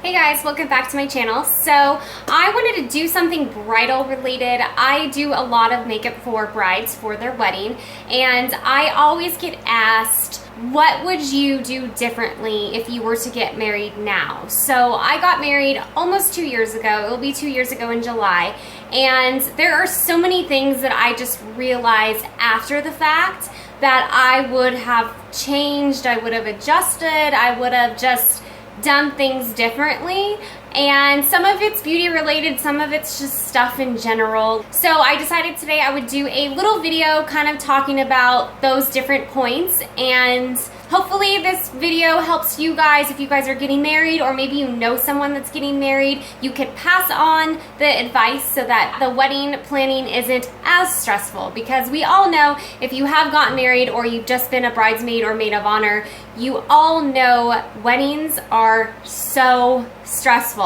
Hey guys, welcome back to my channel. So I wanted to do something bridal related. I do a lot of makeup for brides for their wedding, and I always get asked, what would you do differently if you were to get married now? So I got married almost 2 years ago. It'll be 2 years ago in July. And there are so many things that I just realized after the fact that I would have changed, I would have adjusted, I would have just done things differently. And some of it's beauty related, some of it's just stuff in general. So I decided today I would do a little video kind of talking about those different points, and hopefully this video helps you guys if you guys are getting married, or maybe you know someone that's getting married. You can pass on the advice so that the wedding planning isn't as stressful, because we all know if you have gotten married or you've just been a bridesmaid or maid of honor, you all know weddings are so stressful.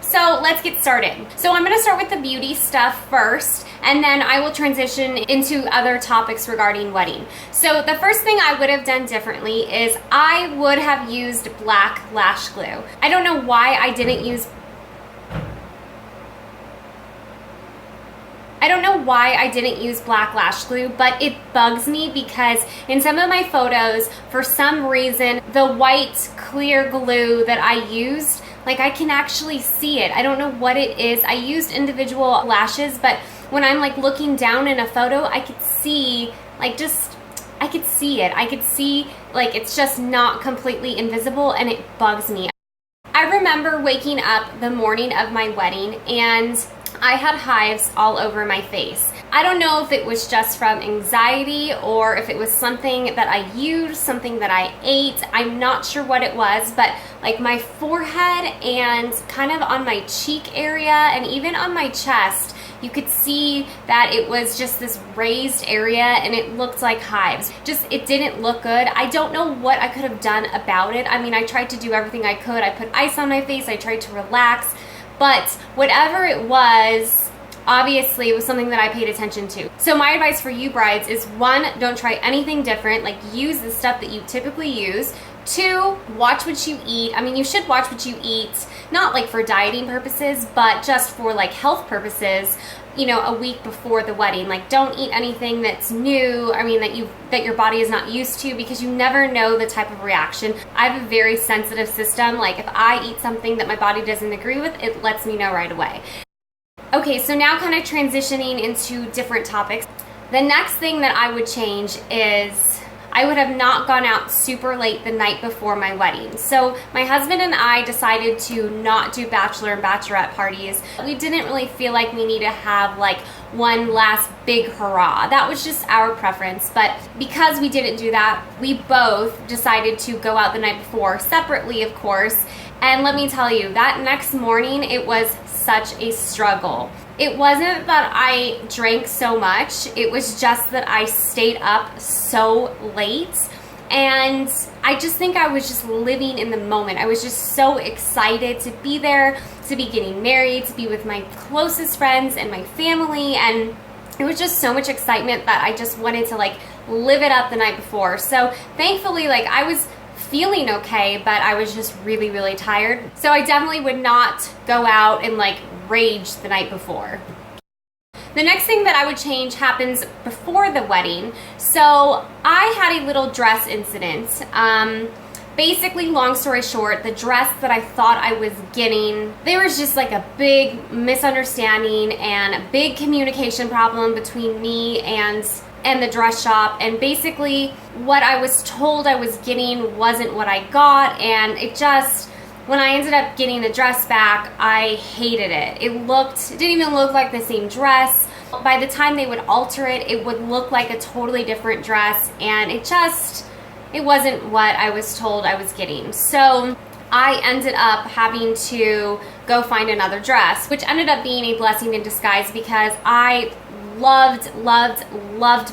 So let's get started. So I'm gonna start with the beauty stuff first, and then I will transition into other topics regarding wedding. So the first thing I would have done differently is I would have used black lash glue. I don't know why I didn't use black lash glue, but it bugs me because in some of my photos, for some reason, the white clear glue that I used, like, I can actually see it. I don't know what it is. I used individual lashes, but when I'm like looking down in a photo, I could see, like, I could see it. I could see, like, it's just not completely invisible, and it bugs me. I remember waking up the morning of my wedding and I had hives all over my face. I don't know if it was just from anxiety or if it was something that I used, something that I ate. I'm not sure what it was, but like my forehead and kind of on my cheek area and even on my chest, you could see that it was just this raised area and it looked like hives. It didn't look good. I don't know what I could have done about it. I mean, I tried to do everything I could. I put ice on my face. I tried to relax. But whatever it was, obviously it was something that I paid attention to. So my advice for you brides is, one, don't try anything different. Like, use the stuff that you typically use. Two, watch what you eat. I mean, you should watch what you eat, not like for dieting purposes, but just for like health purposes, you know, a week before the wedding. Like, don't eat anything that's new, I mean, that your body is not used to, because you never know the type of reaction. I have a very sensitive system. Like, if I eat something that my body doesn't agree with, it lets me know right away. Okay, so now kind of transitioning into different topics. The next thing that I would change is I would have not gone out super late the night before my wedding. So my husband and I decided to not do bachelor and bachelorette parties. We didn't really feel like we need to have like one last big hurrah. That was just our preference. But because we didn't do that, we both decided to go out the night before, separately of course. And let me tell you, that next morning, it was such a struggle. It wasn't that I drank so much, it was just that I stayed up so late, and I just think I was just living in the moment. I was just so excited to be there, to be getting married, to be with my closest friends and my family, and it was just so much excitement that I just wanted to like live it up the night before. So thankfully, like, I was feeling okay, but I was just really, really tired. So I definitely would not go out and like rage the night before. The next thing that I would change happens before the wedding. So I had a little dress incident. Basically, long story short, the dress that I thought I was getting, there was just like a big misunderstanding and a big communication problem between me and the dress shop, and basically what I was told I was getting wasn't what I got, and it just, when I ended up getting the dress back, I hated it. It didn't even look like the same dress. By the time they would alter it, it would look like a totally different dress, and it wasn't what I was told I was getting. So I ended up having to go find another dress, which ended up being a blessing in disguise because I loved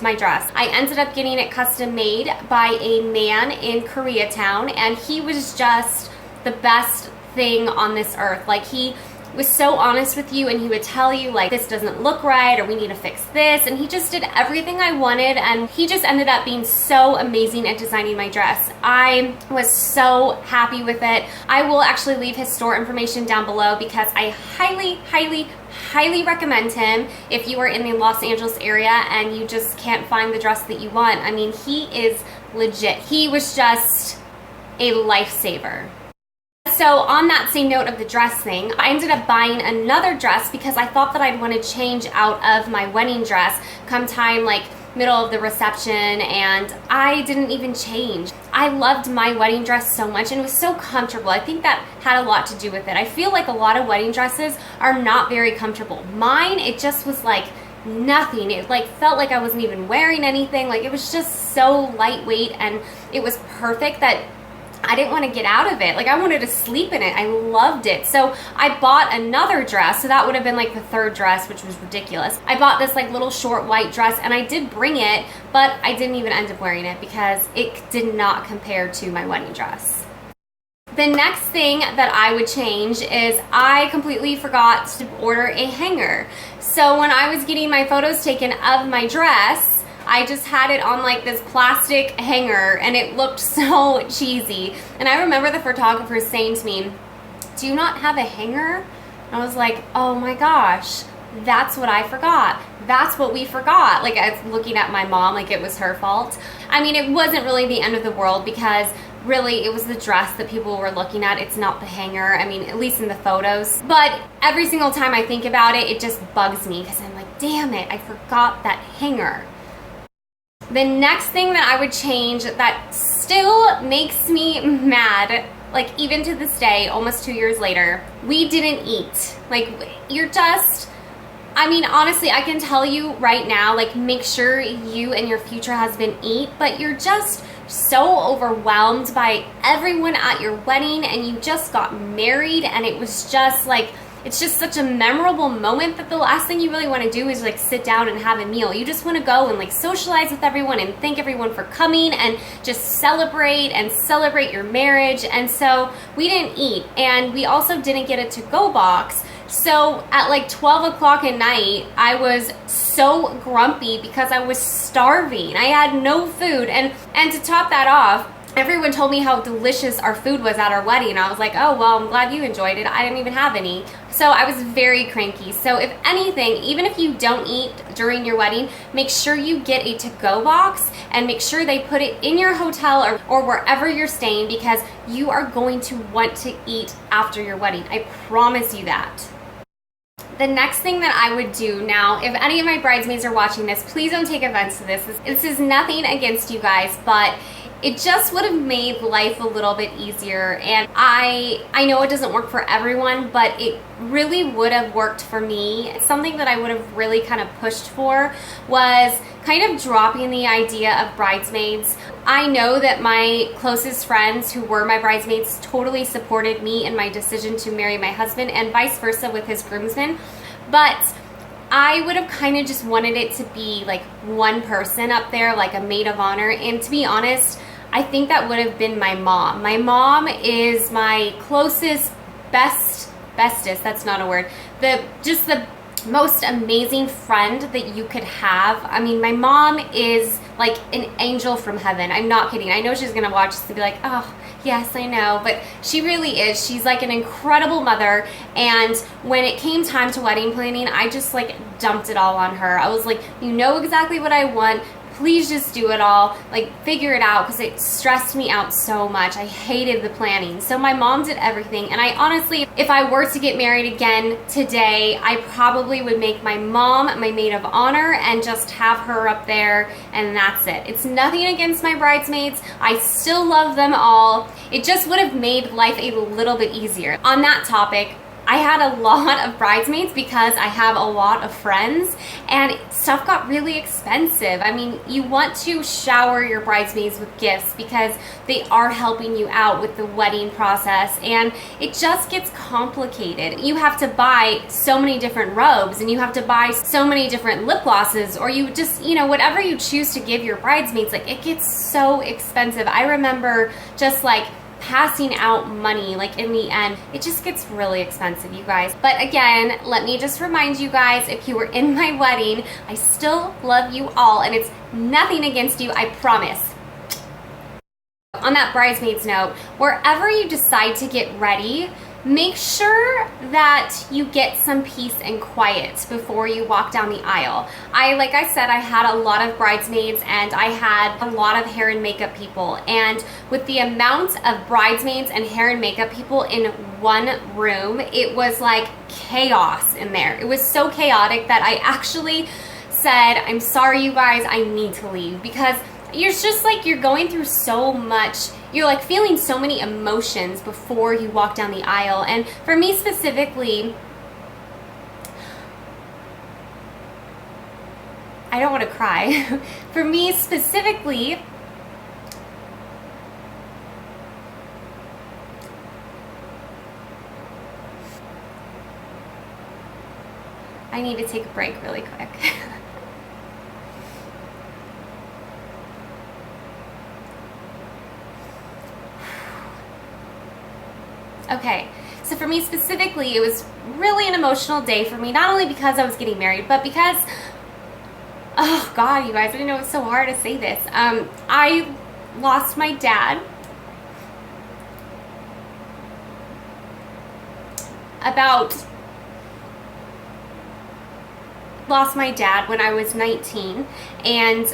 my dress. I ended up getting it custom made by a man in Koreatown, and he was just the best thing on this earth. Like, he was so honest with you, and he would tell you like, this doesn't look right, or we need to fix this, and he just did everything I wanted, and he just ended up being so amazing at designing my dress. I was so happy with it. I will actually leave his store information down below because I highly recommend him if you are in the Los Angeles area and you just can't find the dress that you want. I mean, he is legit. He was just a lifesaver. So on that same note of the dress thing, I ended up buying another dress because I thought that I'd want to change out of my wedding dress come time like middle of the reception, and I didn't even change. I loved my wedding dress so much, and it was so comfortable. I think that had a lot to do with it. I feel like a lot of wedding dresses are not very comfortable. Mine, it just was like nothing. It like felt like I wasn't even wearing anything. Like, it was just so lightweight, and it was perfect that I didn't want to get out of it. Like, I wanted to sleep in it. I loved it. So I bought another dress. So that would have been like the third dress, which was ridiculous. I bought this like little short white dress, and I did bring it, but I didn't even end up wearing it because it did not compare to my wedding dress. The next thing that I would change is I completely forgot to order a hanger. So when I was getting my photos taken of my dress, I just had it on like this plastic hanger, and it looked so cheesy. And I remember the photographer saying to me, "Do you not have a hanger?" And I was like, oh my gosh, that's what I forgot. That's what we forgot. Like, I was looking at my mom like it was her fault. I mean, it wasn't really the end of the world because really it was the dress that people were looking at. It's not the hanger. I mean, at least in the photos. But every single time I think about it, it just bugs me because I'm like, damn it, I forgot that hanger. The next thing that I would change that still makes me mad, like even to this day, almost 2 years later, we didn't eat. Like, you're just, I mean, honestly, I can tell you right now, like, make sure you and your future husband eat, but you're just so overwhelmed by everyone at your wedding, and you just got married, and it was just like, it's just such a memorable moment that the last thing you really want to do is like sit down and have a meal. You just want to go and like socialize with everyone and thank everyone for coming and just celebrate your marriage. And so we didn't eat, and we also didn't get a to-go box. So at like 12 o'clock at night, I was so grumpy because I was starving. I had no food, and to top that off, everyone told me how delicious our food was at our wedding. I was like, oh, well, I'm glad you enjoyed it. I didn't even have any. So I was very cranky. So if anything, even if you don't eat during your wedding, make sure you get a to-go box and make sure they put it in your hotel or wherever you're staying, because you are going to want to eat after your wedding. I promise you that. The next thing that I would do now, if any of my bridesmaids are watching this, please don't take offense to this. This is nothing against you guys, but it just would have made life a little bit easier. And I know it doesn't work for everyone, but it really would have worked for me. Something that I would have really kind of pushed for was kind of dropping the idea of bridesmaids. I know that my closest friends who were my bridesmaids totally supported me in my decision to marry my husband, and vice versa with his groomsmen. But I would have kind of just wanted it to be like one person up there, like a maid of honor. And to be honest, I think that would have been my mom. My mom is my closest, bestest, that's not a word, just the most amazing friend that you could have. I mean, my mom is like an angel from heaven. I'm not kidding. I know she's gonna watch this and be like, oh, yes, I know, but she really is. She's like an incredible mother, and when it came time to wedding planning, I just like dumped it all on her. I was like, you know exactly what I want. Please just do it all, like figure it out, because it stressed me out so much. I hated the planning. So my mom did everything, and I honestly, if I were to get married again today, I probably would make my mom my maid of honor and just have her up there, and that's it. It's nothing against my bridesmaids. I still love them all. It just would have made life a little bit easier. On that topic, I had a lot of bridesmaids because I have a lot of friends, and stuff got really expensive. I mean, you want to shower your bridesmaids with gifts because they are helping you out with the wedding process, and it just gets complicated. You have to buy so many different robes, and you have to buy so many different lip glosses, or you just, you know, whatever you choose to give your bridesmaids, like it gets so expensive. I remember just like passing out money, like in the end, it just gets really expensive, you guys. But again, let me just remind you guys, if you were in my wedding, I still love you all, and it's nothing against you, I promise. On that bridesmaids note, wherever you decide to get ready, make sure that you get some peace and quiet before you walk down the aisle. Like I said, I had a lot of bridesmaids and I had a lot of hair and makeup people. And with the amount of bridesmaids and hair and makeup people in one room, it was like chaos in there. It was so chaotic that I actually said, I'm sorry you guys, I need to leave, because you're just like, you're going through so much, you're like feeling so many emotions before you walk down the aisle. And for me specifically, I don't want to cry. For me specifically, I need to take a break really quick. Okay, so for me specifically, it was really an emotional day for me, not only because I was getting married, but because, oh God, you guys, I didn't know it was so hard to say this. I lost my dad when I was 19, and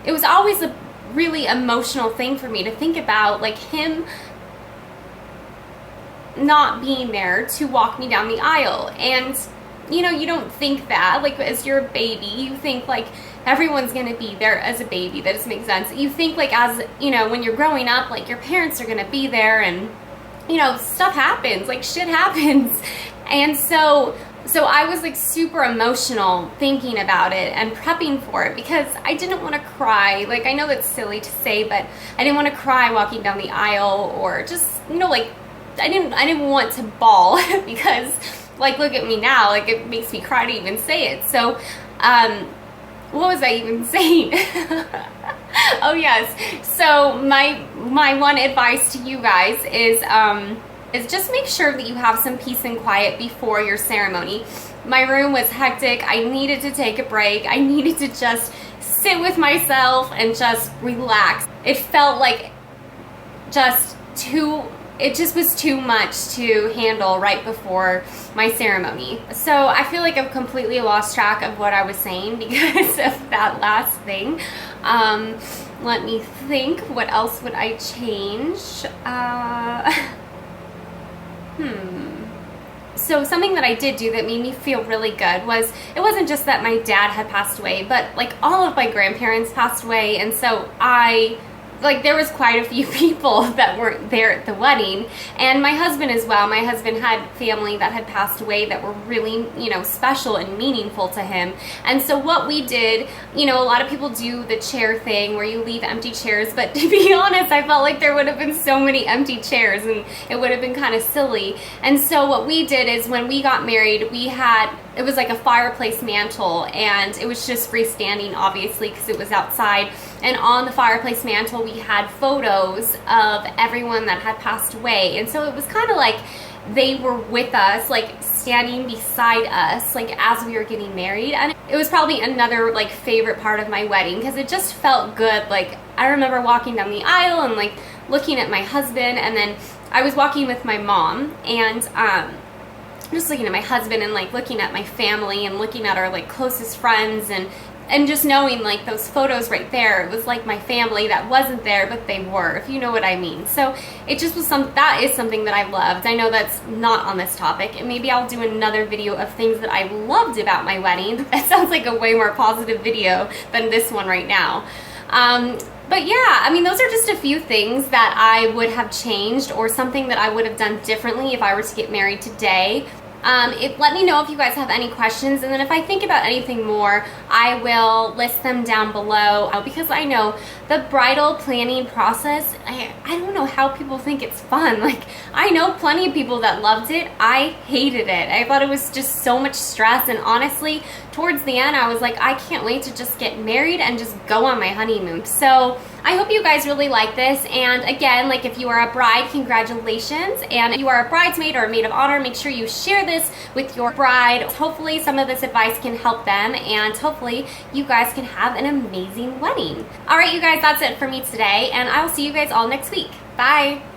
it was always a really emotional thing for me to think about, like him not being there to walk me down the aisle. And you know, you don't think that, like, as you're a baby, you think like everyone's gonna be there as a baby. That doesn't make sense. You think like, as you know, when you're growing up, like your parents are gonna be there, and you know, stuff happens, like shit happens. And so I was like super emotional thinking about it and prepping for it, because I didn't want to cry. Like, I know that's silly to say, but I didn't want to cry walking down the aisle, or just, you know, like I didn't want to bawl because, like, look at me now, like it makes me cry to even say it. So what was I even saying? Oh yes, so my one advice to you guys is just make sure that you have some peace and quiet before your ceremony. My room was hectic. I needed to take a break. I needed to just sit with myself and just relax. It felt like it just was too much to handle right before my ceremony. So I feel like I've completely lost track of what I was saying because of that last thing. Let me think, what else would I change? So something that I did do that made me feel really good was, it wasn't just that my dad had passed away, but like all of my grandparents passed away, and so there was quite a few people that weren't there at the wedding, and my husband as well. My husband had family that had passed away that were really, you know, special and meaningful to him. And so what we did, you know, a lot of people do the chair thing where you leave empty chairs, but to be honest, I felt like there would have been so many empty chairs and it would have been kind of silly. And so what we did is, when we got married, it was like a fireplace mantle, and it was just freestanding, obviously, because it was outside. And on the fireplace mantle, we had photos of everyone that had passed away. And so it was kind of like they were with us, like standing beside us, like as we were getting married. And it was probably another like favorite part of my wedding, because it just felt good. Like, I remember walking down the aisle and like looking at my husband, and then I was walking with my mom, and just looking at my husband and like looking at my family and looking at our like closest friends, and just knowing like those photos right there, it was like my family that wasn't there, but they were, if you know what I mean. So it just was that is something that I loved. I know that's not on this topic, and maybe I'll do another video of things that I loved about my wedding. That sounds like a way more positive video than this one right now. But yeah, I mean, those are just a few things that I would have changed, or something that I would have done differently if I were to get married today. Let me know if you guys have any questions, and then if I think about anything more, I will list them down below, because I know the bridal planning process, I don't know how people think it's fun. Like, I know plenty of people that loved it. I hated it. I thought it was just so much stress, and honestly, towards the end, I was like, I can't wait to just get married and just go on my honeymoon. So I hope you guys really like this. And again, like if you are a bride, congratulations. And if you are a bridesmaid or a maid of honor, make sure you share this with your bride. Hopefully some of this advice can help them, and hopefully you guys can have an amazing wedding. All right, you guys, that's it for me today, and I will see you guys all next week. Bye.